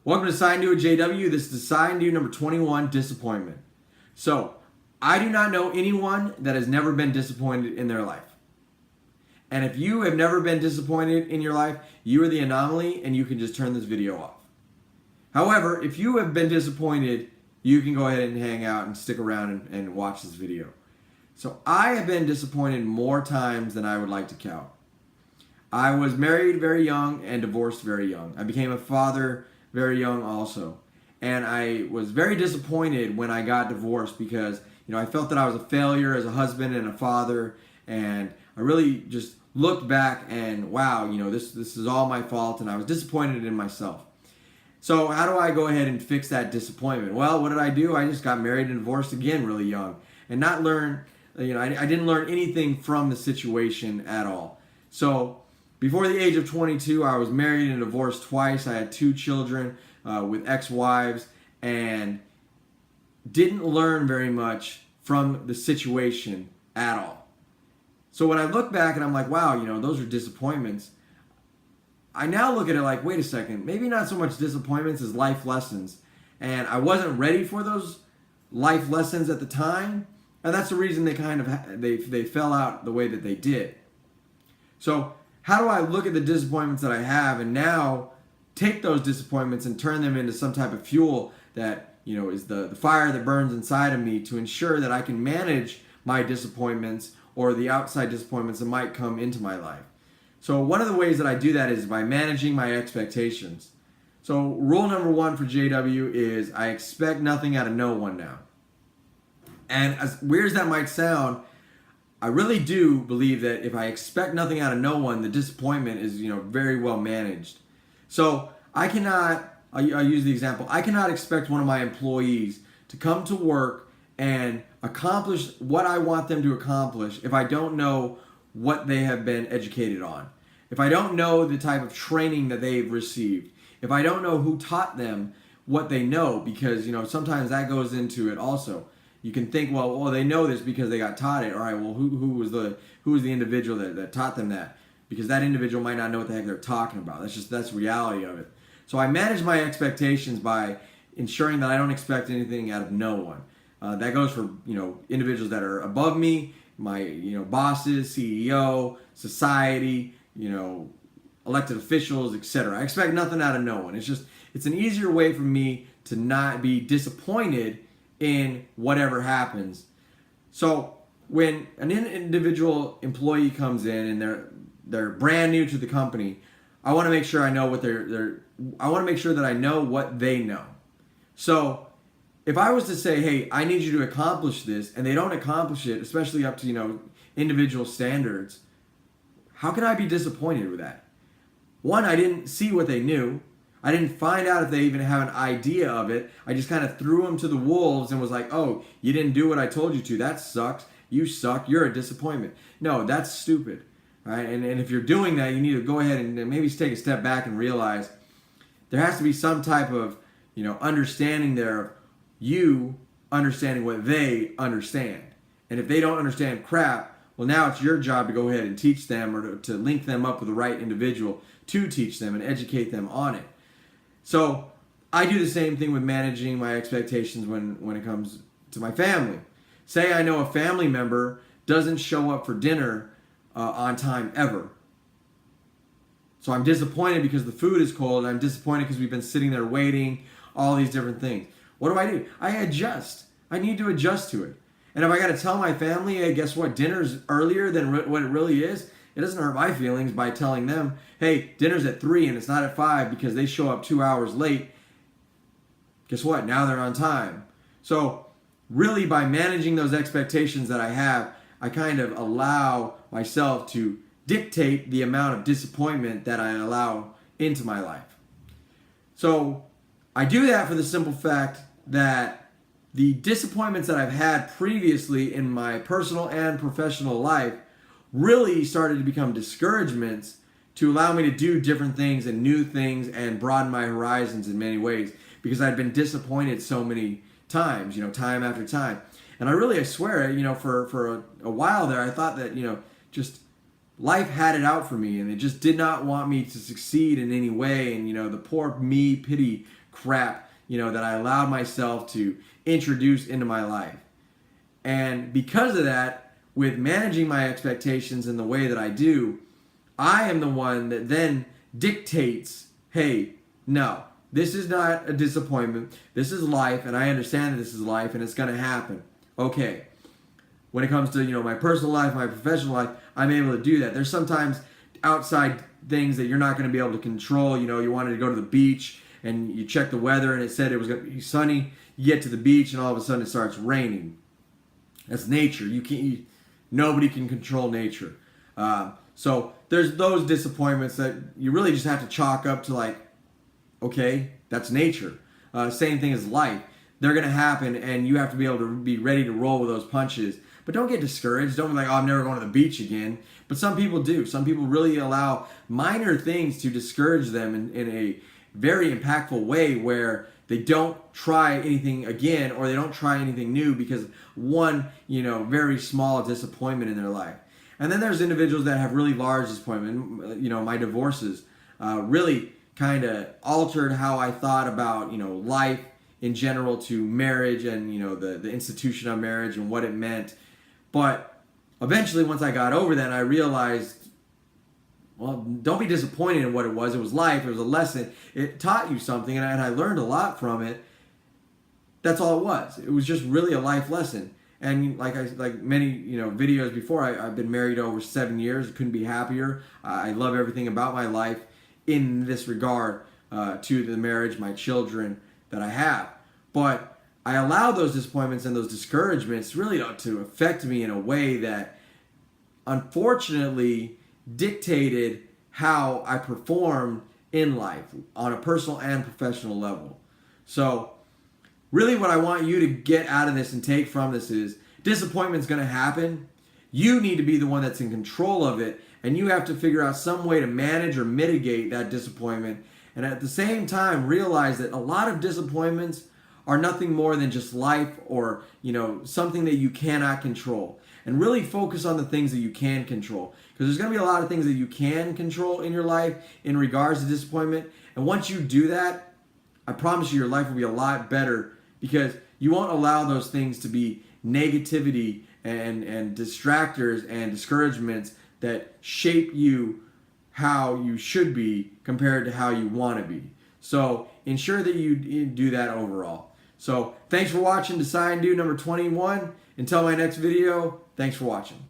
Welcome to Sign Do with JW. This is Sign Do number 21, disappointment. So, I do not know anyone that has never been disappointed in their life. And if you have never been disappointed in your life, you are the anomaly and you can just turn this video off. However, if you have been disappointed, you can go ahead and hang out and stick around and watch this video. So, I have been disappointed more times than I would like to count. I was married very young and divorced very young. I became a father very young also. And I was very disappointed when I got divorced because, I felt that I was a failure as a husband and a father, and I really just looked back and wow, this is all my fault, and I was disappointed in myself. So how do I go ahead and fix that disappointment? Well, what did I do? I just got married and divorced again really young and not learn, I didn't learn anything from the situation at all. So before the age of 22, I was married and divorced twice. I had 2 children with ex-wives and didn't learn very much from the situation at all. So when I look back and I'm like, wow, those are disappointments, I now look at it like, wait a second, maybe not so much disappointments as life lessons. And I wasn't ready for those life lessons at the time, and that's the reason they fell out the way that they did. So how do I look at the disappointments that I have and now take those disappointments and turn them into some type of fuel that, is the fire that burns inside of me to ensure that I can manage my disappointments or the outside disappointments that might come into my life? So one of the ways that I do that is by managing my expectations. So rule number 1 for JW is I expect nothing out of no one now. And as weird as that might sound, I really do believe that if I expect nothing out of no one, the disappointment is, very well managed. So I'll use the example, I cannot expect one of my employees to come to work and accomplish what I want them to accomplish if I don't know what they have been educated on. If I don't know the type of training that they've received. If I don't know who taught them what they know, because, sometimes that goes into it also. You can think, well, they know this because they got taught it. All right, well, who was the individual that taught them that? Because that individual might not know what the heck they're talking about. That's the reality of it. So I manage my expectations by ensuring that I don't expect anything out of no one. That goes for individuals that are above me, my bosses, CEO, society, elected officials, etc. I expect nothing out of no one. It's an easier way for me to not be disappointed in whatever happens. So when an individual employee comes in and they're brand new to the company, I want to make sure I know what I want to make sure that I know what they know. So if I was to say, hey, I need you to accomplish this, and they don't accomplish it, especially up to individual standards, how can I be disappointed with that? One, I didn't see what they knew. I didn't find out if they even have an idea of it. I just kind of threw them to the wolves and was like, oh, you didn't do what I told you to. That sucks. You suck. You're a disappointment. No, that's stupid. Right? And if you're doing that, you need to go ahead and maybe take a step back and realize there has to be some type of understanding there of you understanding what they understand. And if they don't understand crap, well, now it's your job to go ahead and teach them or to link them up with the right individual to teach them and educate them on it. So I do the same thing with managing my expectations when it comes to my family. Say I know a family member doesn't show up for dinner on time ever. So I'm disappointed because the food is cold. I'm disappointed because we've been sitting there waiting, all these different things. What do? I adjust. I need to adjust to it. And if I got to tell my family, hey, guess what? Dinner's earlier than what it really is, it doesn't hurt my feelings by telling them, hey, dinner's at 3 and it's not at 5 because they show up 2 hours late. Guess what? Now they're on time. So really by managing those expectations that I have, I kind of allow myself to dictate the amount of disappointment that I allow into my life. So I do that for the simple fact that the disappointments that I've had previously in my personal and professional life really started to become discouragements to allow me to do different things and new things and broaden my horizons in many ways because I'd been disappointed so many times, time after time. And I swear, for a while there, I thought that, just life had it out for me and it just did not want me to succeed in any way. And, the poor me pity crap, that I allowed myself to introduce into my life. And because of that, with managing my expectations in the way that I do, I am the one that then dictates, hey, no, this is not a disappointment. This is life, and I understand that this is life, and it's going to happen. Okay. When it comes to, my personal life, my professional life, I'm able to do that. There's sometimes outside things that you're not going to be able to control. You wanted to go to the beach, and you check the weather, and it said it was going to be sunny. You get to the beach, and all of a sudden it starts raining. That's nature. Nobody can control nature. So there's those disappointments that you really just have to chalk up to like, okay, that's nature. Same thing as life. They're going to happen, and you have to be able to be ready to roll with those punches. But don't get discouraged. Don't be like, oh, I'm never going to the beach again. But some people do. Some people really allow minor things to discourage them in a very impactful way where they don't try anything again or they don't try anything new because of one, very small disappointment in their life. And then there's individuals that have really large disappointment. My divorces really kind of altered how I thought about, life in general to marriage and, the institution of marriage and what it meant. But eventually, once I got over that, I realized, well, don't be disappointed in what it was. It was life. It was a lesson. It taught you something, and I learned a lot from it. That's all it was. It was just really a life lesson. And like many videos before, I've been married over 7 years. Couldn't be happier. I love everything about my life in this regard to the marriage, my children that I have. But I allowed those disappointments and those discouragements really to affect me in a way that unfortunately dictated how I performed in life on a personal and professional level. So really what I want you to get out of this and take from this is disappointment's going to happen. You need to be the one that's in control of it, and you have to figure out some way to manage or mitigate that disappointment. And at the same time, realize that a lot of disappointments are nothing more than just life or, something that you cannot control. And really focus on the things that you can control. Because there's going to be a lot of things that you can control in your life in regards to disappointment. And once you do that, I promise you your life will be a lot better because you won't allow those things to be negativity and distractors and discouragements that shape you how you should be compared to how you want to be. So ensure that you do that overall. So thanks for watching Decide and Do number 21. Until my next video, thanks for watching.